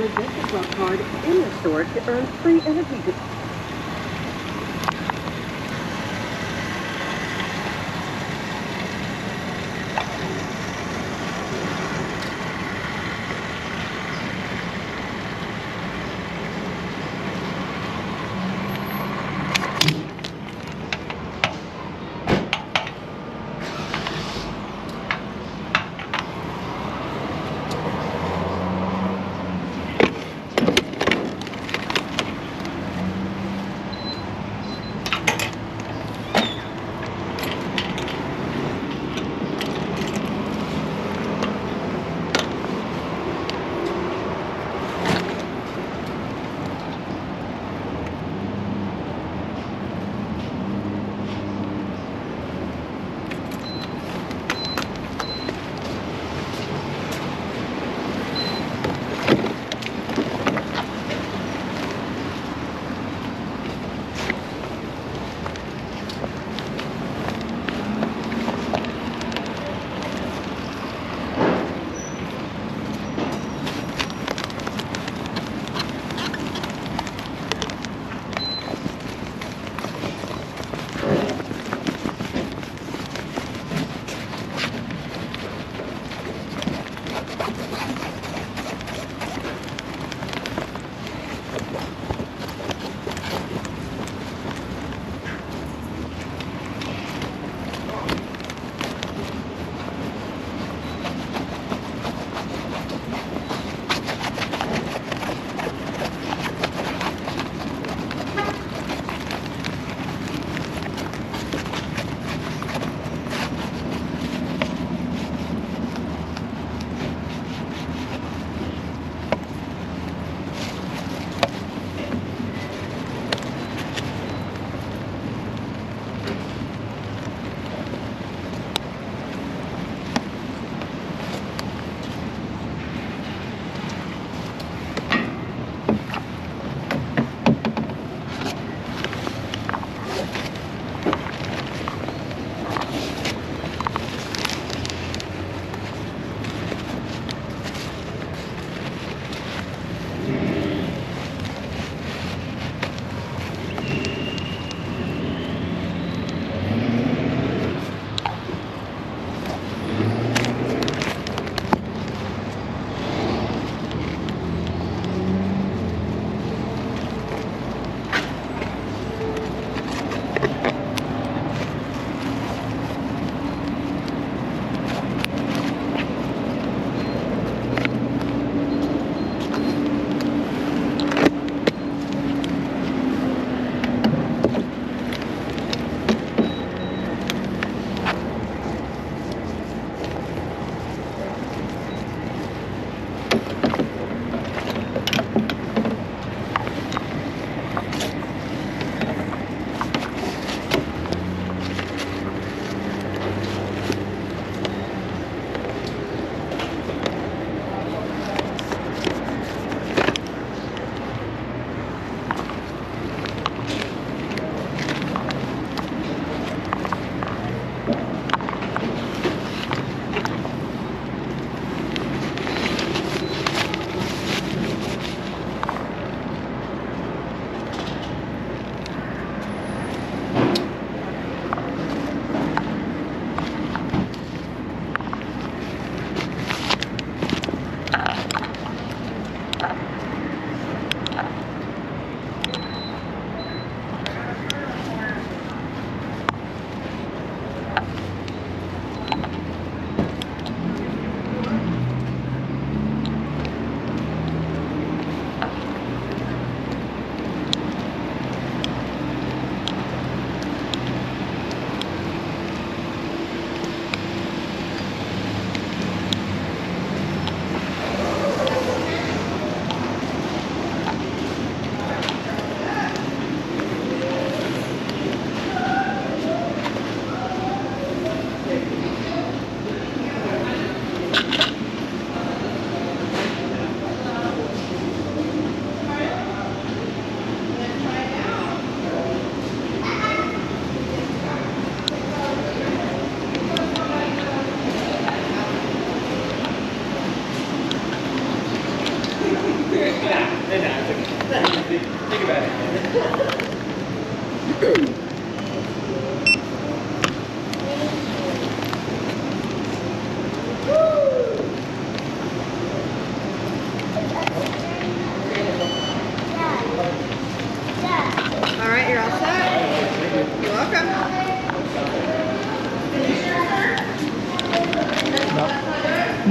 your Adventure Club card in the store to earn free energy.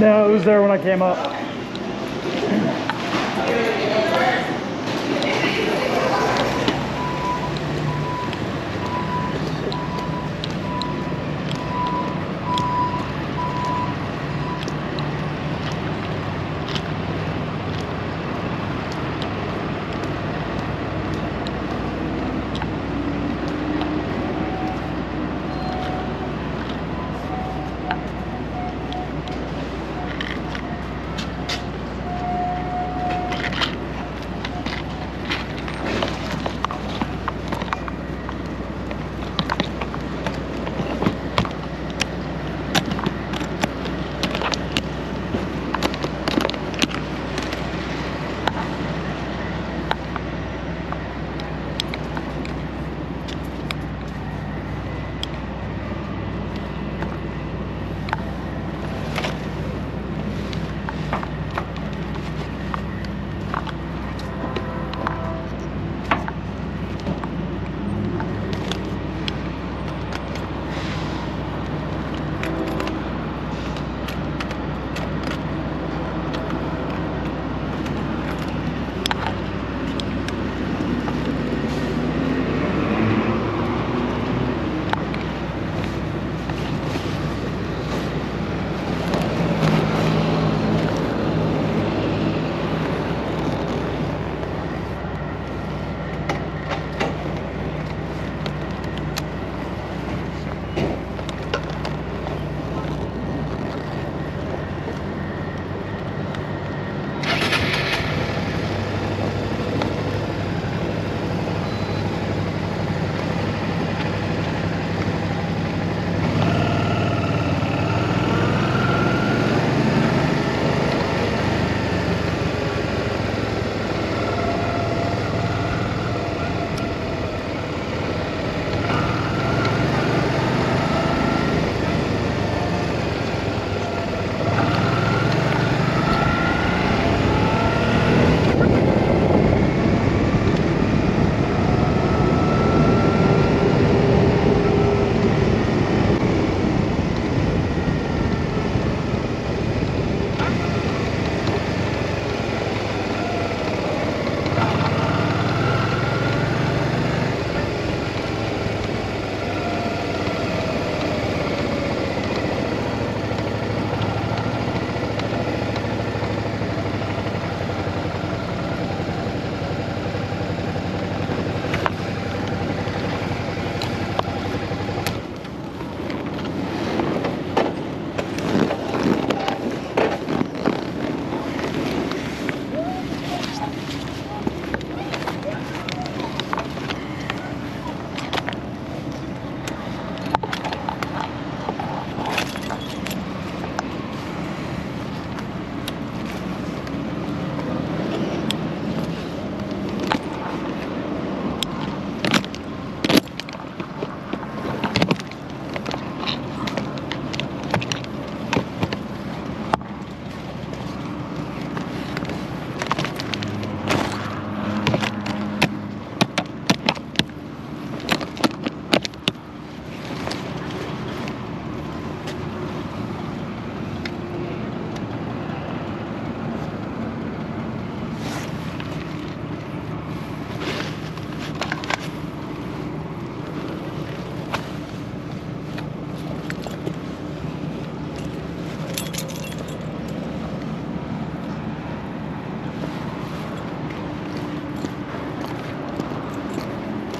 No, it was there when I came up.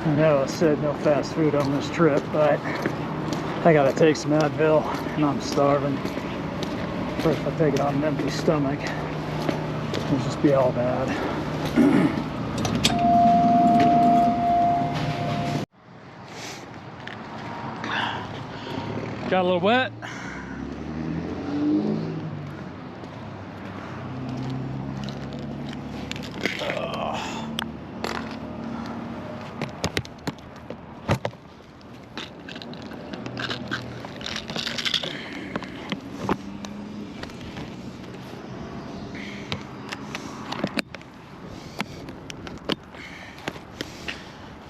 I know I said no fast food on this trip, but I gotta take some Advil and I'm starving. Or if I take it on an empty stomach, it'll just be all bad. Got a little wet.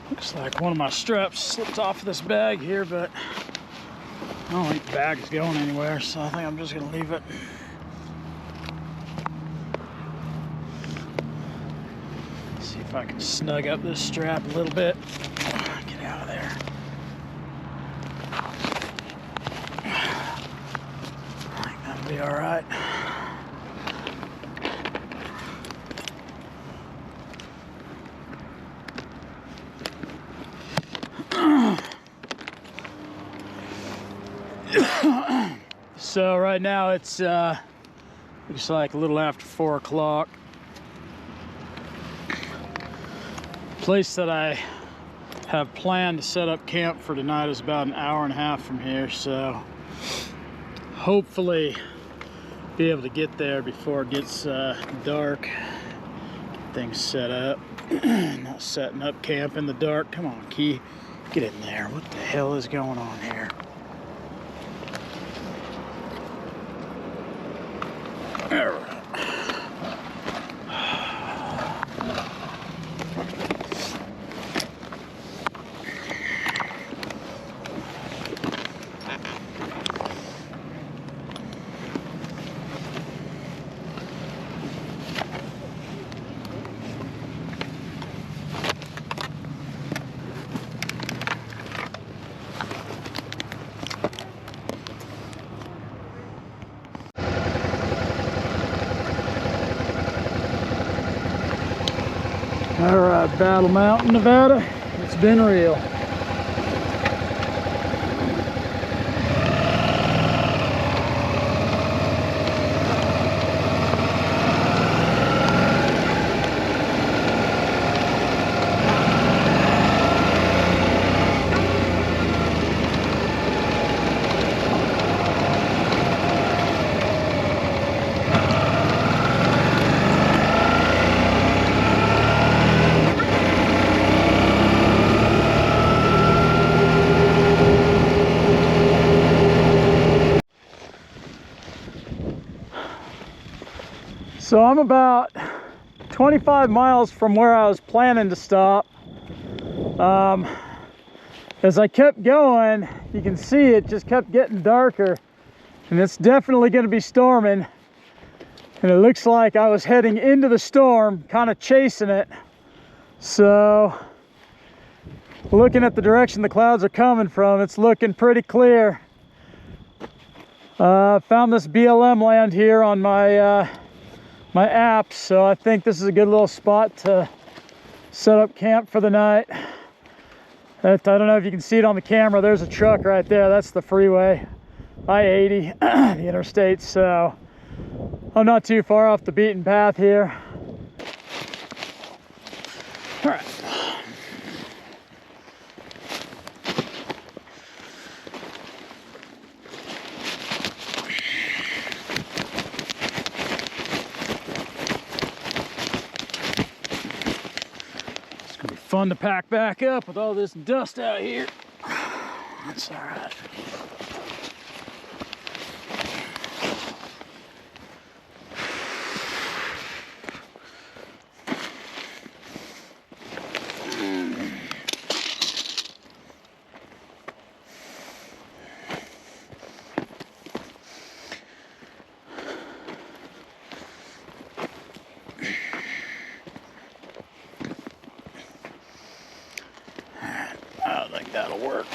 Looks like one of my straps slipped off of this bag here, but I don't think the bag is going anywhere, so I think I'm just gonna leave it. if I can snug up this strap a little bit. Get out of there. I think that'll be all right. So right now it's looks like a little after 4 o'clock. Place that I have planned to set up camp for tonight is about an hour and a half from here, so hopefully be able to get there before it gets dark. Get things set up. Not setting up camp in the dark. Come on, Key, get in there. What the hell is going on here? All right. All right, Battle Mountain, Nevada. It's been real. So I'm about 25 miles from where I was planning to stop. As I kept going, you can see it just kept getting darker, and it's definitely going to be storming. And it looks like I was heading into the storm, kind of chasing it. So looking at the direction the clouds are coming from, it's looking pretty clear. Found this BLM land here on my my app, so I think this is a good little spot to set up camp for the night. I don't know if you can see it on the camera. There's a truck right there. That's the freeway, I-80, the interstate. So I'm not too far off the beaten path here. All right. Fun to pack back up with all this dust out here. That's all right. I think that'll work.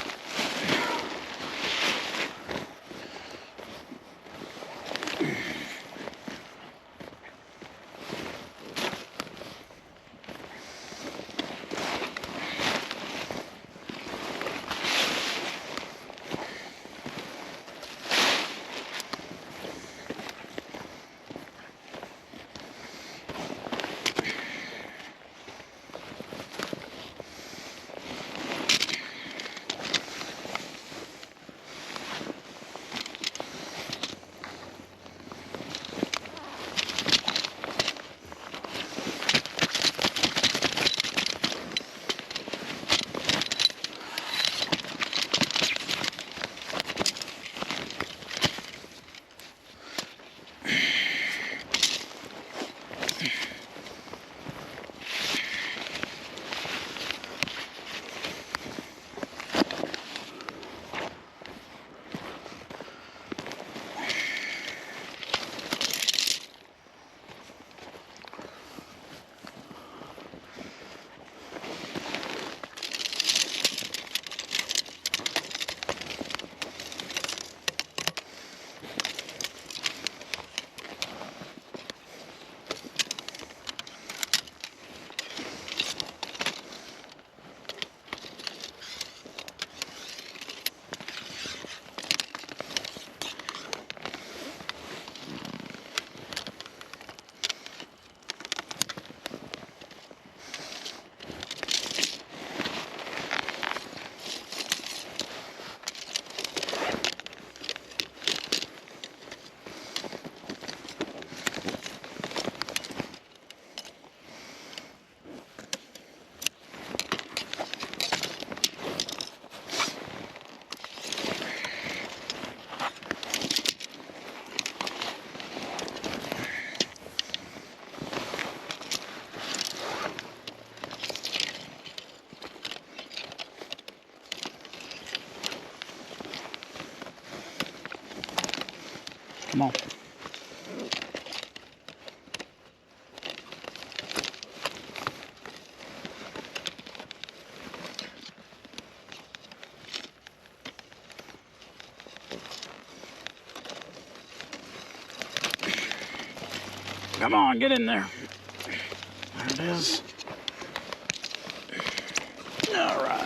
Come on. Come on, get in there. There it is. All right.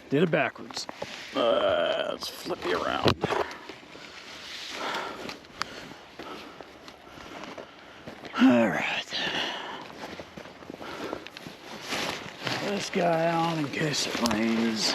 Did it backwards. Let's flip you around. All right. Put this guy on in case it rains.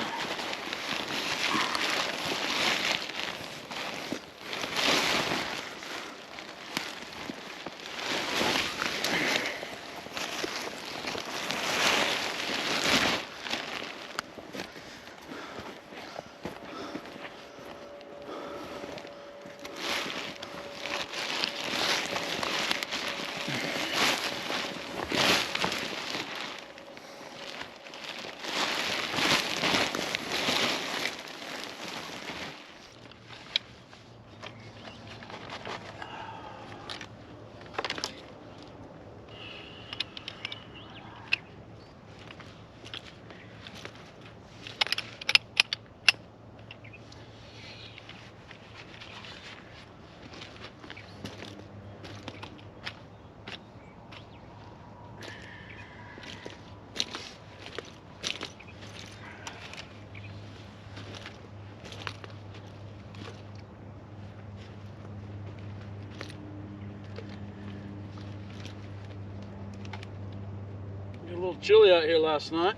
A little chilly out here last night.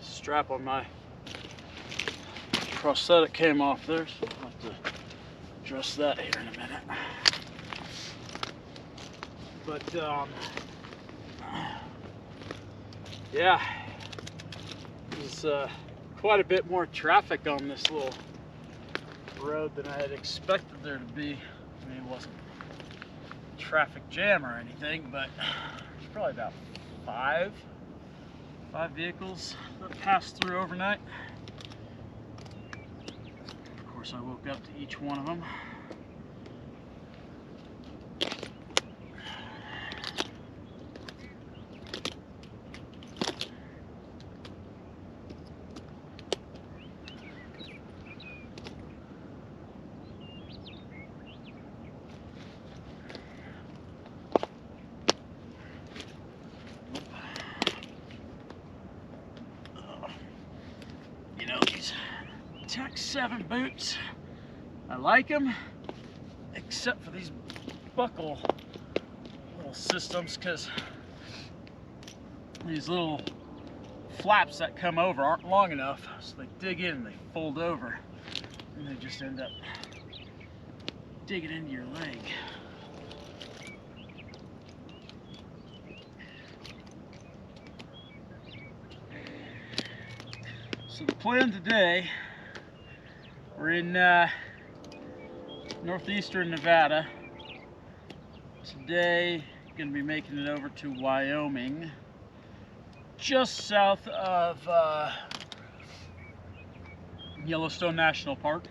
Strap on my prosthetic came off there, so I'll have to address that here in a minute. But yeah, there's quite a bit more traffic on this little road than I had expected there to be. I mean, it wasn't a traffic jam or anything, but there's probably about five vehicles that passed through overnight. Of course, I woke up to each one of them. Tech 7 boots. I like them, except for these buckle little systems, because these little flaps that come over aren't long enough, so they dig in and they fold over, and they just end up digging into your leg. So the plan today, we're in northeastern Nevada. Today, going to be making it over to Wyoming, just south of Yellowstone National Park.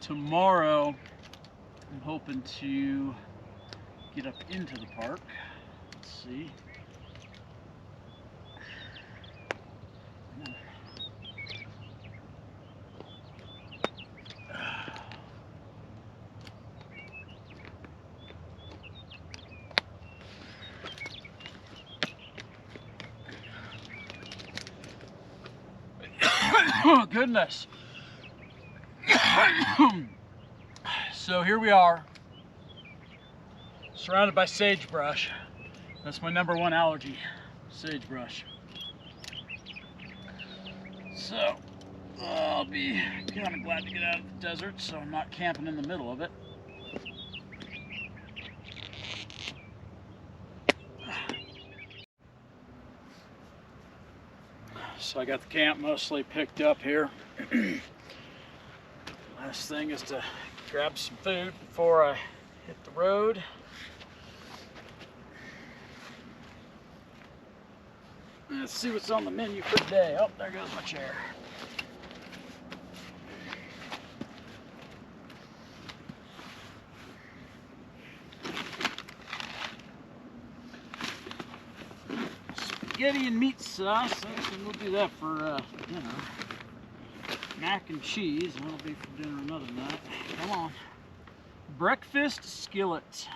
Tomorrow, I'm hoping to get up into the park. Let's see. Oh, goodness. So here we are, surrounded by sagebrush. That's my #1 allergy, sagebrush. So I'll be kind of glad to get out of the desert so I'm not camping in the middle of it. So I got the camp mostly picked up here. Last thing is to grab some food before I hit the road. Let's see what's on the menu for today. Oh, there goes my chair. Spaghetti and meat sauce. Actually, we'll do that for dinner. Mac and cheese. That'll be for dinner another night. Come on. Breakfast skillet.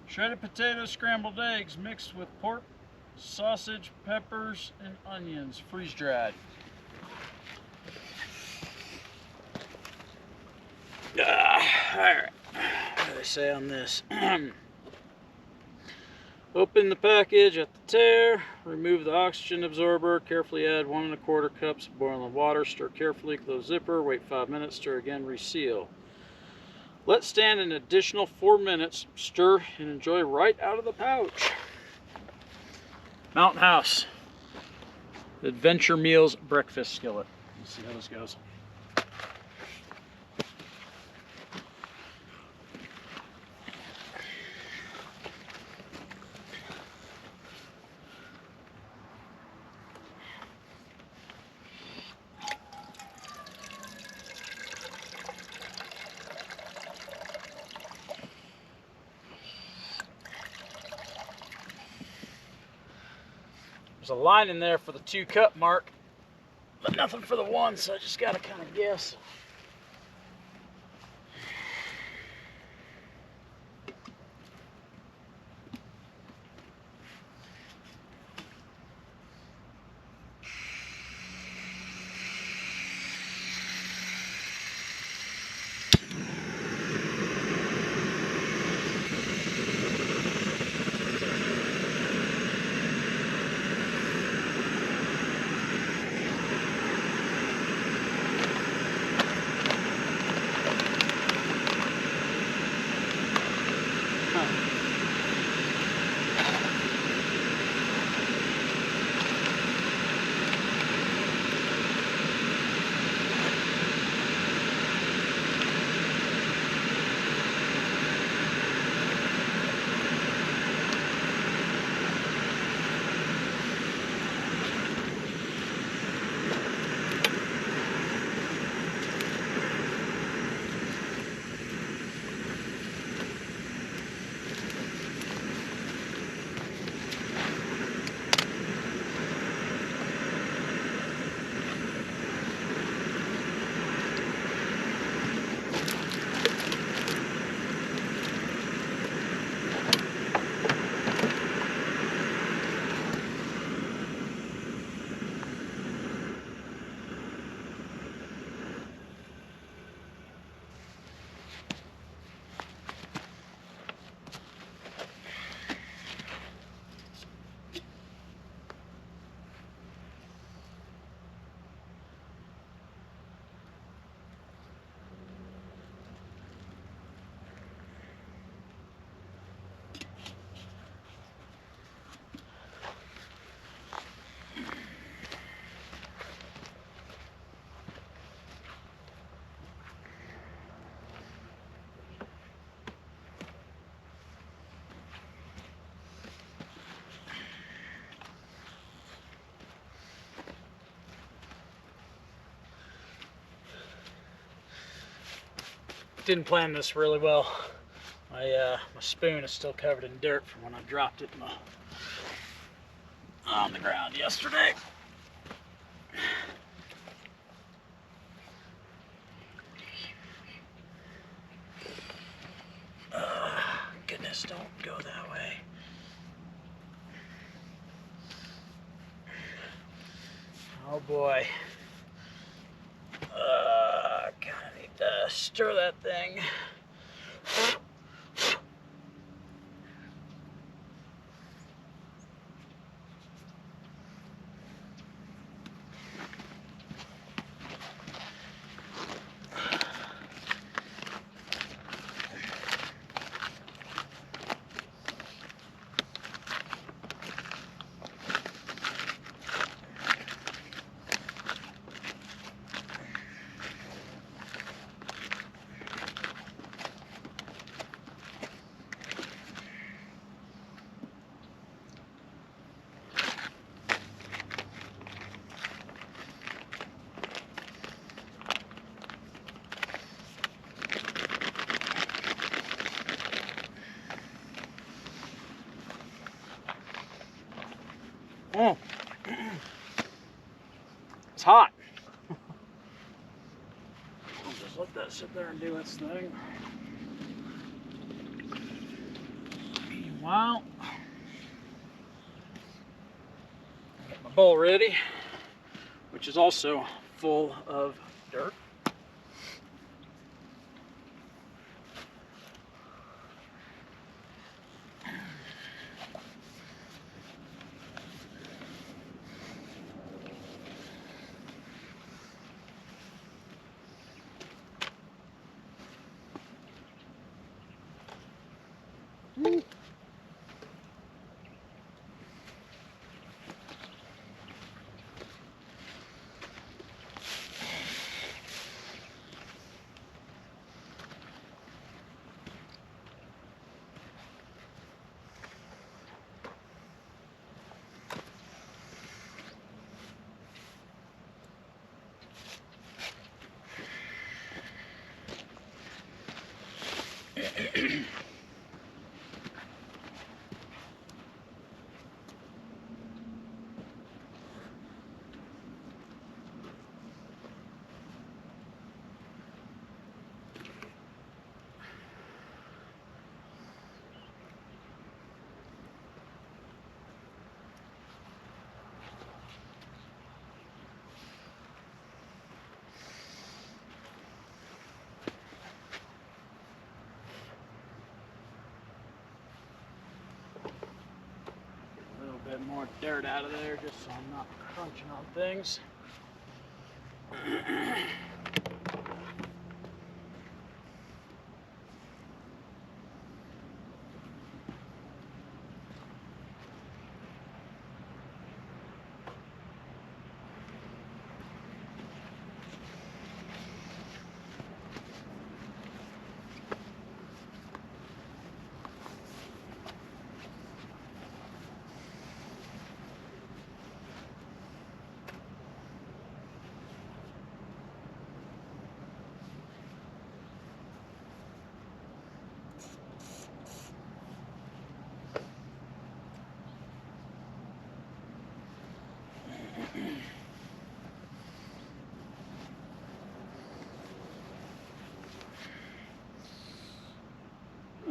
Shredded potatoes, scrambled eggs mixed with pork, sausage, peppers, and onions, freeze dried. Alright, what do they say on this? Open the package at the tear, remove the oxygen absorber, carefully add 1 1/4 cups of boiling water, stir carefully, close zipper, wait 5 minutes, stir again, reseal. Let stand an additional 4 minutes, stir and enjoy right out of the pouch. Mountain House Adventure Meals Breakfast Skillet. Let's see how this goes. There's a line in there for the 2-cup mark, but nothing for the 1, so I just gotta kind of guess. Didn't plan this really well. My spoon is still covered in dirt from when I dropped it on the ground yesterday. Goodness, don't go that way. Oh boy. Kinda need to stir that thing. Oh, it's hot. I'll just let that sit there and do its thing. Meanwhile, get my bowl ready, which is also full of dirt. Bit more dirt out of there just so I'm not crunching on things.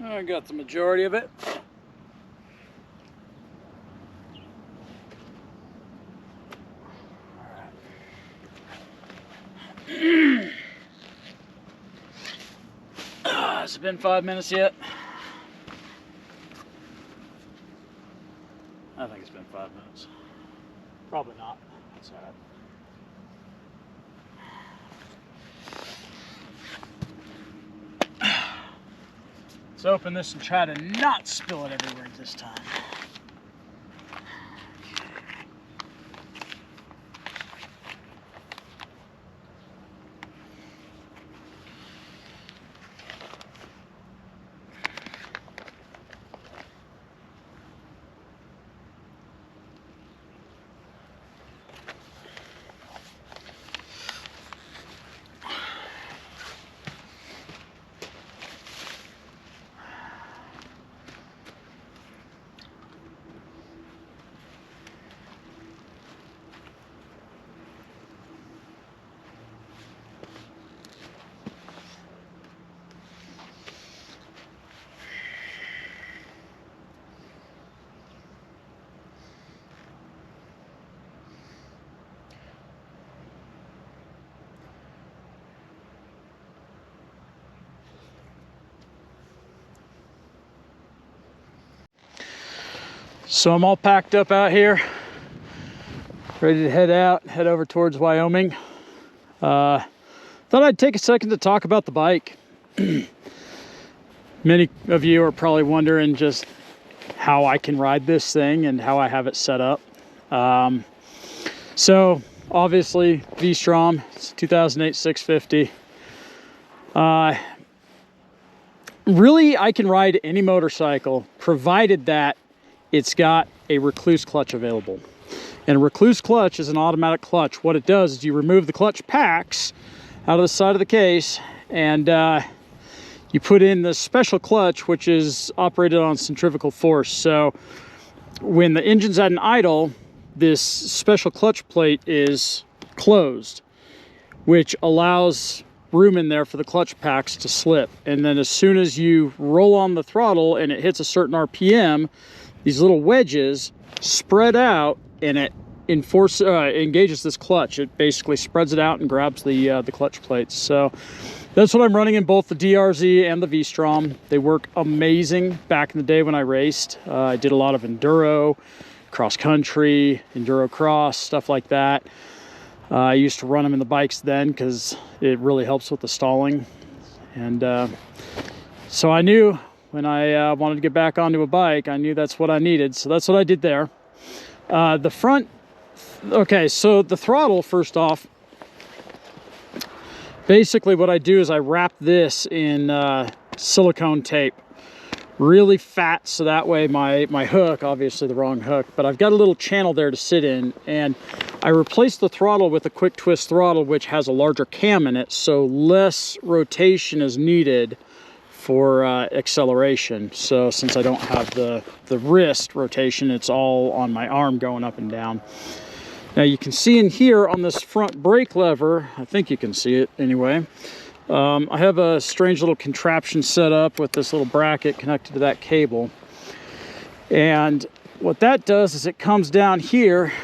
I got the majority of it. Has it been 5 minutes yet? I think it's been 5 minutes. Probably not. That's all right. Let's open this and try to not spill it everywhere this time. So I'm all packed up out here, ready to head over towards Wyoming. Thought I'd take a second to talk about the bike. Many of you are probably wondering just how I can ride this thing and how I have it set up. So obviously V-Strom, it's a 2008 650. Really, I can ride any motorcycle provided that it's got a recluse clutch available. And a recluse clutch is an automatic clutch. What it does is you remove the clutch packs out of the side of the case, and you put in the special clutch, which is operated on centrifugal force. So when the engine's at an idle, this special clutch plate is closed, which allows room in there for the clutch packs to slip. And then as soon as you roll on the throttle and it hits a certain RPM, these little wedges spread out and it engages this clutch. It basically spreads it out and grabs the clutch plates. So that's what I'm running in both the DRZ and the V-Strom. They work amazing. Back in the day when I raced, I did a lot of enduro, cross country, enduro cross, stuff like that. I used to run them in the bikes then because it really helps with the stalling. And so I knew when I wanted to get back onto a bike, I knew that's what I needed. So that's what I did there. The front, okay, so the throttle, first off, basically what I do is I wrap this in silicone tape, really fat, so that way my hook, obviously the wrong hook, but I've got a little channel there to sit in, and I replaced the throttle with a quick twist throttle, which has a larger cam in it, so less rotation is needed for acceleration. So since I don't have the wrist rotation, it's all on my arm going up and down. Now you can see in here on this front brake lever, I think you can see it anyway, I have a strange little contraption set up with this little bracket connected to that cable. And what that does is it comes down here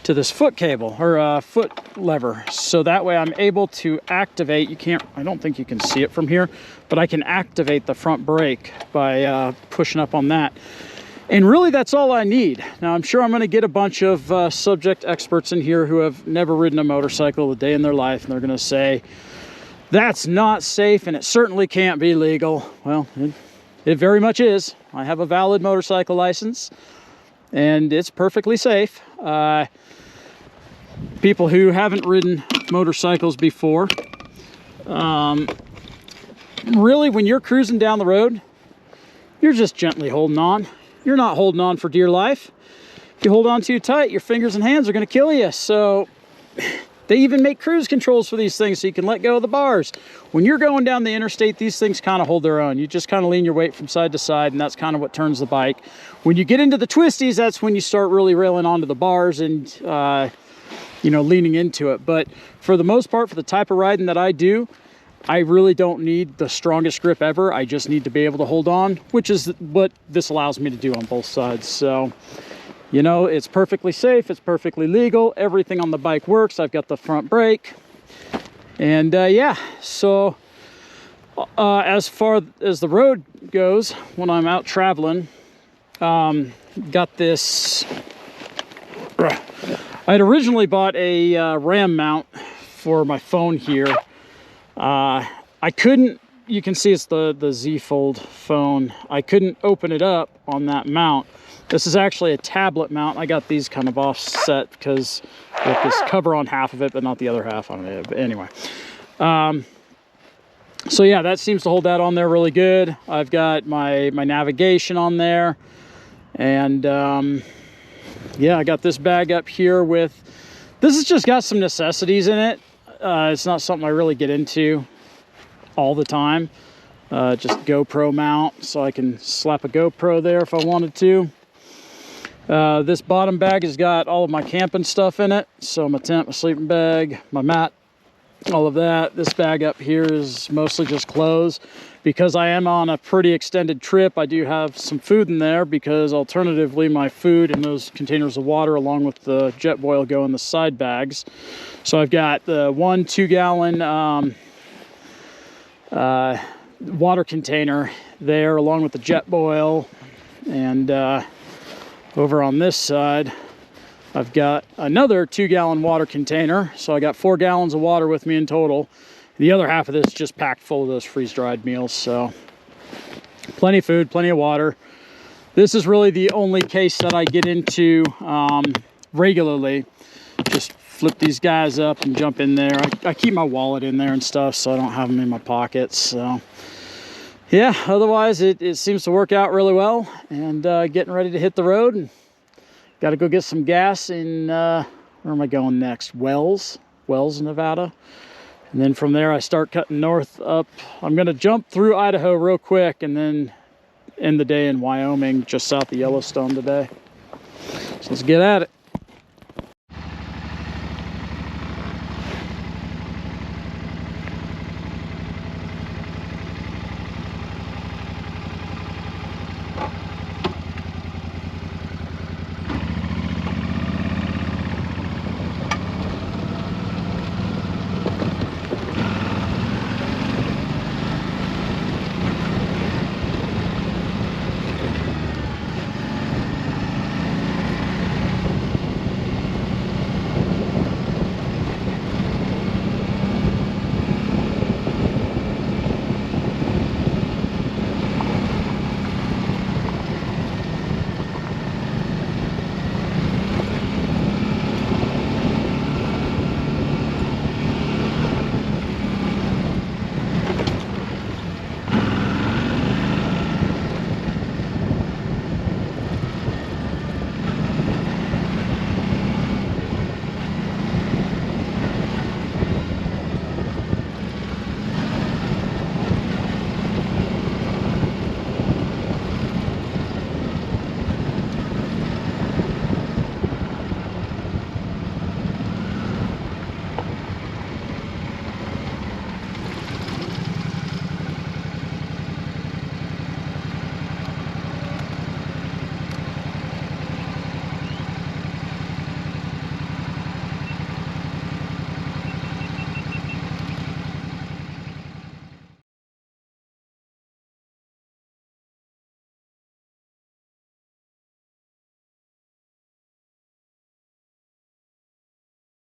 to this foot cable, or foot lever. So that way I'm able to activate, I don't think you can see it from here, but I can activate the front brake by pushing up on that. And really that's all I need. Now I'm sure I'm gonna get a bunch of subject experts in here who have never ridden a motorcycle a day in their life, and they're gonna say, that's not safe and it certainly can't be legal. Well, it very much is. I have a valid motorcycle license and it's perfectly safe. People who haven't ridden motorcycles before, really when you're cruising down the road, you're just gently holding on. You're not holding on for dear life. If you hold on too tight, your fingers and hands are gonna kill you. So they even make cruise controls for these things so you can let go of the bars. When you're going down the interstate, these things kind of hold their own. You just kind of lean your weight from side to side, and that's kind of what turns the bike. When you get into the twisties, that's when you start really railing onto the bars and you know, leaning into it. But for the most part, for the type of riding that I do, I really don't need the strongest grip ever. I just need to be able to hold on, which is what this allows me to do on both sides. So, you know, it's perfectly safe, it's perfectly legal, everything on the bike works. I've got the front brake, and yeah, so as far as the road goes, when I'm out traveling, got this, I'd originally bought a RAM mount for my phone here. I couldn't, you can see it's the Z Fold phone. I couldn't open it up on that mount. This is actually a tablet mount. I got these kind of offset because with this cover on half of it, but not the other half on it. But anyway, so yeah, that seems to hold that on there really good. I've got my navigation on there, and yeah, I got this bag up here with, this has just got some necessities in it. It's not something I really get into all the time. Just GoPro mount, so I can slap a GoPro there if I wanted to. This bottom bag has got all of my camping stuff in it. So my tent, my sleeping bag, my mat, all of that. This bag up here is mostly just clothes. Because I am on a pretty extended trip, I do have some food in there, because alternatively my food and those containers of water along with the jet boil go in the side bags. So I've got the 1 2-gallon water container there along with the jet boil, and Over on this side, I've got another 2-gallon water container. So I got 4 gallons of water with me in total. The other half of this just packed full of those freeze-dried meals. So plenty of food, plenty of water. This is really the only case that I get into regularly. Just flip these guys up and jump in there. I keep my wallet in there and stuff, so I don't have them in my pockets. So yeah, otherwise it seems to work out really well. And getting ready to hit the road, and got to go get some gas in, where am I going next? Wells, Nevada. And then from there I start cutting north up. I'm gonna jump through Idaho real quick and then end the day in Wyoming, just south of Yellowstone today. So let's get at it.